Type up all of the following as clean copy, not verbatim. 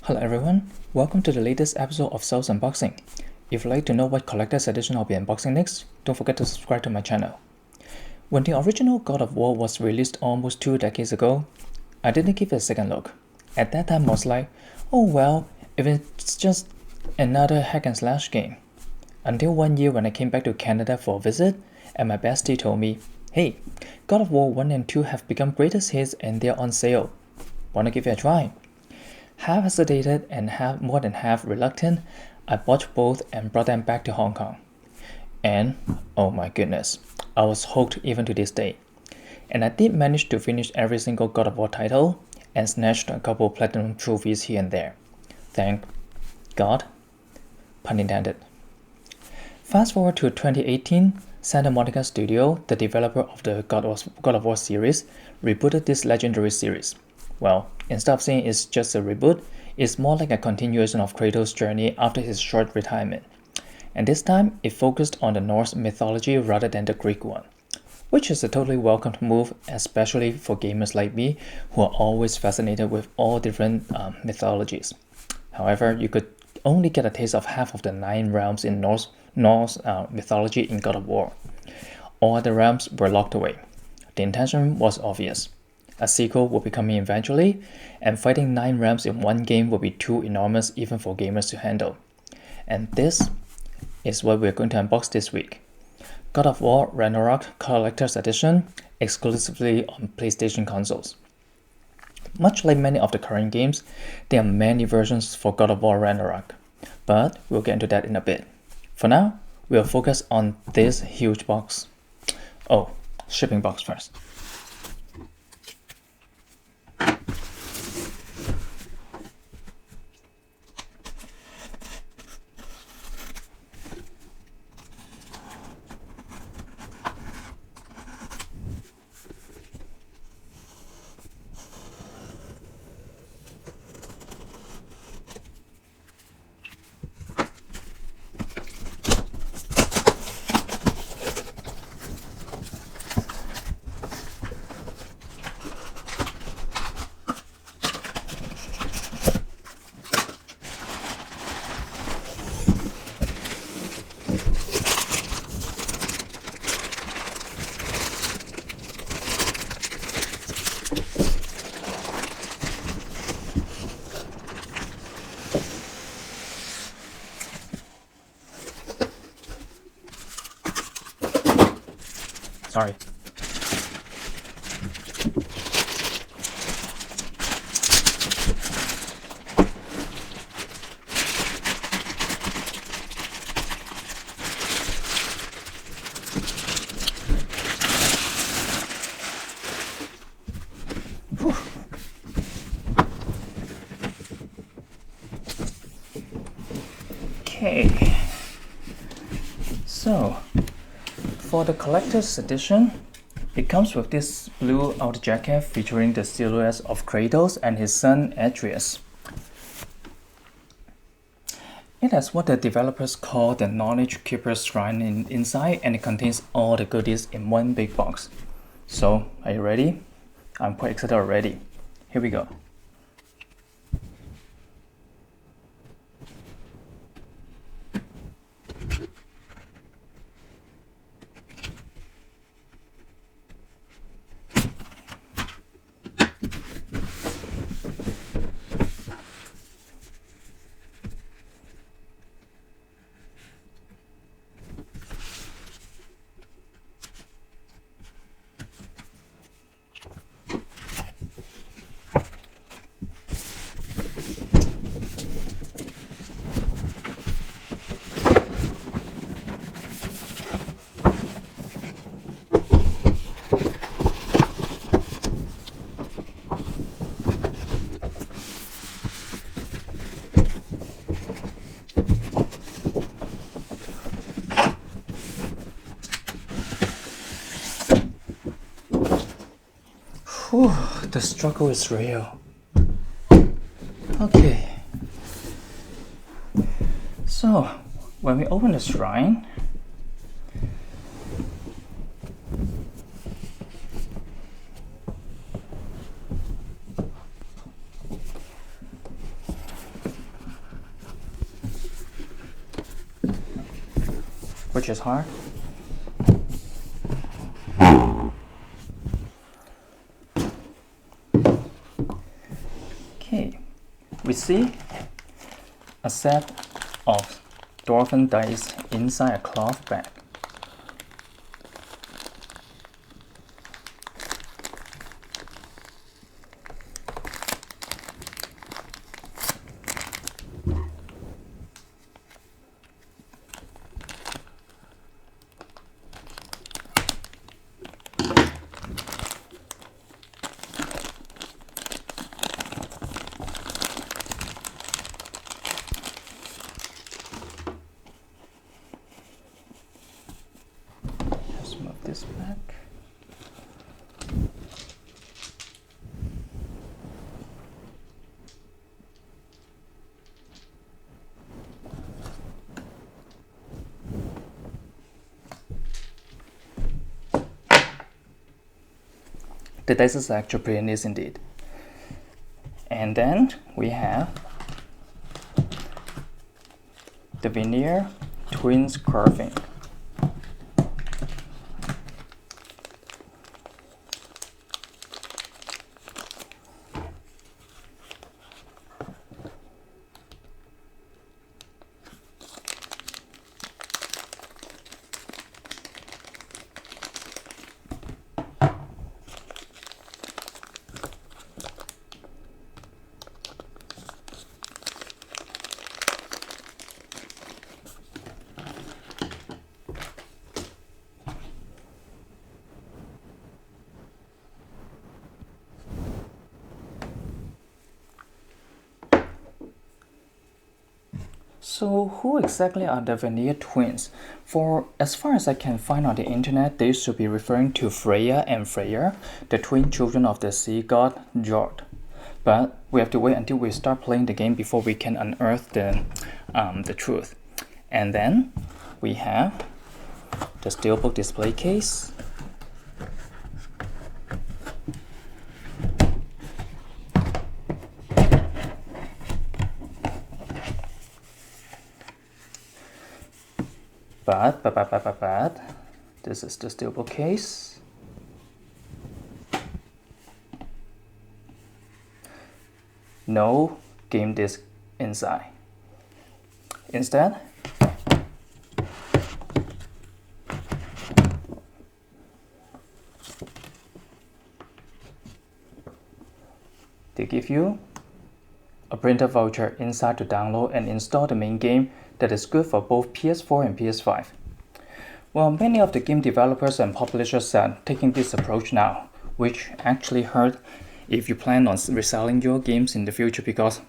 Hello everyone, welcome to the latest episode of Soul's Unboxing. If you'd like to know what collector's edition I'll be unboxing next, don't forget to subscribe to my channel. When the original God of War was released almost 2 decades ago, I didn't give it a second look. At that time I was like, oh well, if it's just another hack and slash game. Until one year when I came back to Canada for a visit, and my bestie told me, hey, God of War 1 and 2 have become greatest hits and they're on sale. Wanna give it a try? Half hesitated and more than half reluctant, I bought both and brought them back to Hong Kong. And, oh my goodness, I was hooked even to this day. And I did manage to finish every single God of War title and snatched a couple platinum trophies here and there. Thank God. Pun intended. Fast forward to 2018, Santa Monica Studio, the developer of the God of War series, rebooted this legendary series. Well, instead of saying it's just a reboot, it's more like a continuation of Kratos' journey after his short retirement. And this time, it focused on the Norse mythology rather than the Greek one, which is a totally welcomed move, especially for gamers like me who are always fascinated with all different mythologies. However, you could only get a taste of half of the 9 realms in Norse mythology in God of War. All other realms were locked away. The intention was obvious. A sequel will be coming eventually, and fighting 9 realms in one game will be too enormous even for gamers to handle. And this is what we're going to unbox this week. God of War Ragnarok Collector's Edition, exclusively on PlayStation consoles. Much like many of the current games, there are many versions for God of War Ragnarok, but we'll get into that in a bit. For now, we'll focus on this huge box. Oh, shipping box first. Sorry. Whew. Okay. So, for the collector's edition, it comes with this blue outer jacket featuring the silhouettes of Kratos and his son Atreus. It has what the developers call the Knowledge Keeper's Shrine inside, and it contains all the goodies in one big box. So, are you ready? I'm quite excited already. Here we go. Whew, the struggle is real. Okay. So, when we open the shrine, which is hard. Okay, we see a set of dwarven dice inside a cloth bag. Let's move this back. The dice are actually pretty nice indeed. And then we have the veneer twins carving. So who exactly are the veneer twins? For as far as I can find on the internet, they should be referring to Freya and Freyr, the twin children of the sea god Jord. But we have to wait until we start playing the game before we can unearth the truth. And then we have the steelbook display case. But, this is the steelbook case. No game disc inside. Instead, they give you a printer voucher inside to download and install the main game that is good for both PS4 and PS5. Well, many of the game developers and publishers are taking this approach now, which actually hurt if you plan on reselling your games in the future because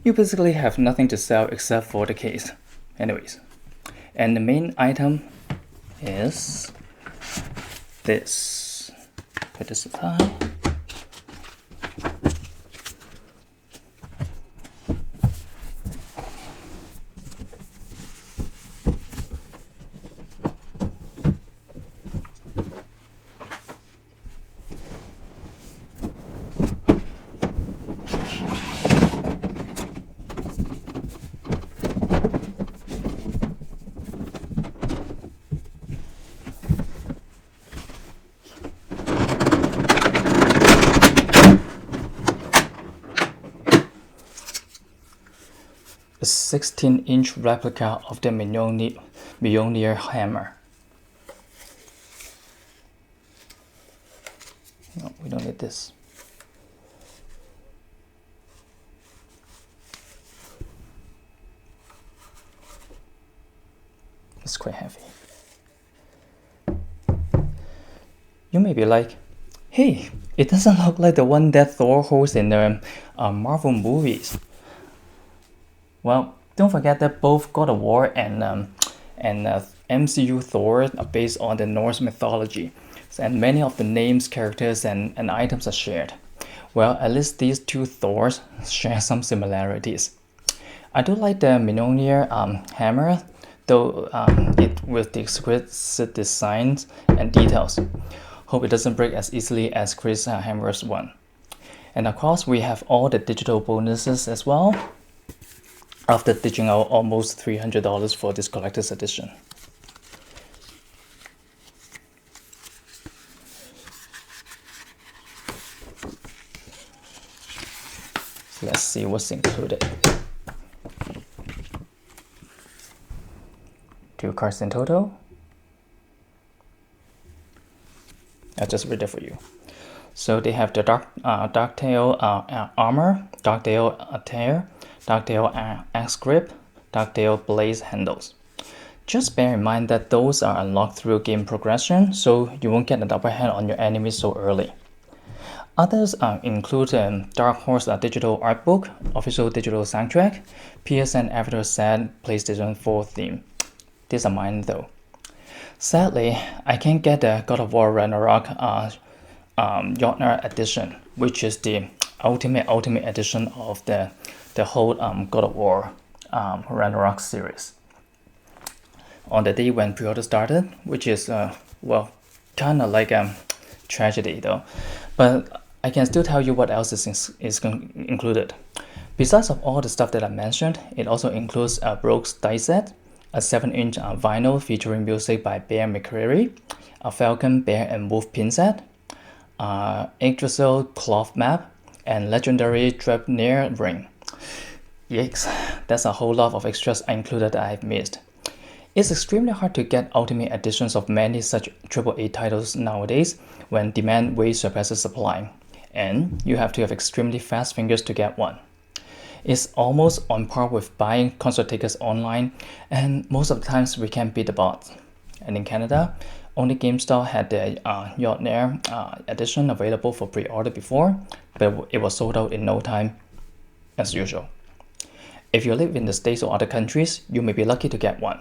you basically have nothing to sell except for the case. Anyways, and the main item is this. Put this aside. A 16-inch replica of the Mjolnir hammer. No, we don't need this. It's quite heavy. You may be like, hey, it doesn't look like the one that Thor holds in the Marvel movies. Well, don't forget that both God of War and MCU Thor are based on the Norse mythology, and many of the names, characters, and items are shared. Well, at least these two Thors share some similarities. I do like the Mjolnir hammer, though it with the exquisite designs and details. Hope it doesn't break as easily as Chris Hammer's one. And of course, we have all the digital bonuses as well, after ditching out almost $300 for this collector's edition. Let's see what's included. 2 cards in total. I'll just read it for you. So they have the Darktail armor, Darktail attire, Darktail axe grip, Darktail blaze handles. Just bear in mind that those are unlocked through game progression, so you won't get an upper hand on your enemies so early. Others include Dark Horse digital art book, official digital soundtrack, PSN Avatar set, PlayStation 4 theme. These are mine though. Sadly, I can't get the God of War Ragnarok Jotnar edition, which is the ultimate edition of the whole God of War Ragnarok series. On the day when pre-order started, which is well, kind of like a tragedy though, but I can still tell you what else is included. Besides of all the stuff that I mentioned, it also includes a Brooks dice set, a 7-inch vinyl featuring music by Bear McCreary, a Falcon, Bear, and Wolf pin set, Yggdrasil cloth map, and legendary Draupnir ring. Yikes, that's a whole lot of extras included that I've missed. It's extremely hard to get ultimate editions of many such AAA titles nowadays when demand way surpasses supply, and you have to have extremely fast fingers to get one. It's almost on par with buying concert tickets online, and most of the times we can't beat the bots. And in Canada, only GameStop had the Jotnar edition available for pre-order before, but it was sold out in no time, as usual. If you live in the States or other countries, you may be lucky to get one.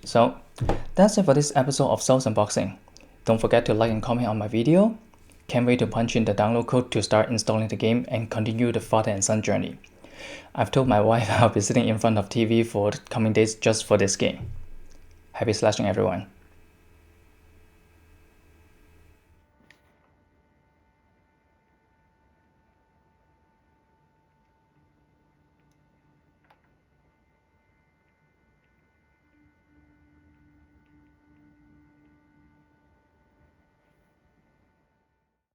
So, that's it for this episode of Souls Unboxing. Don't forget to like and comment on my video. Can't wait to punch in the download code to start installing the game and continue the father and son journey. I've told my wife I'll be sitting in front of TV for the coming days just for this game. Happy slashing everyone.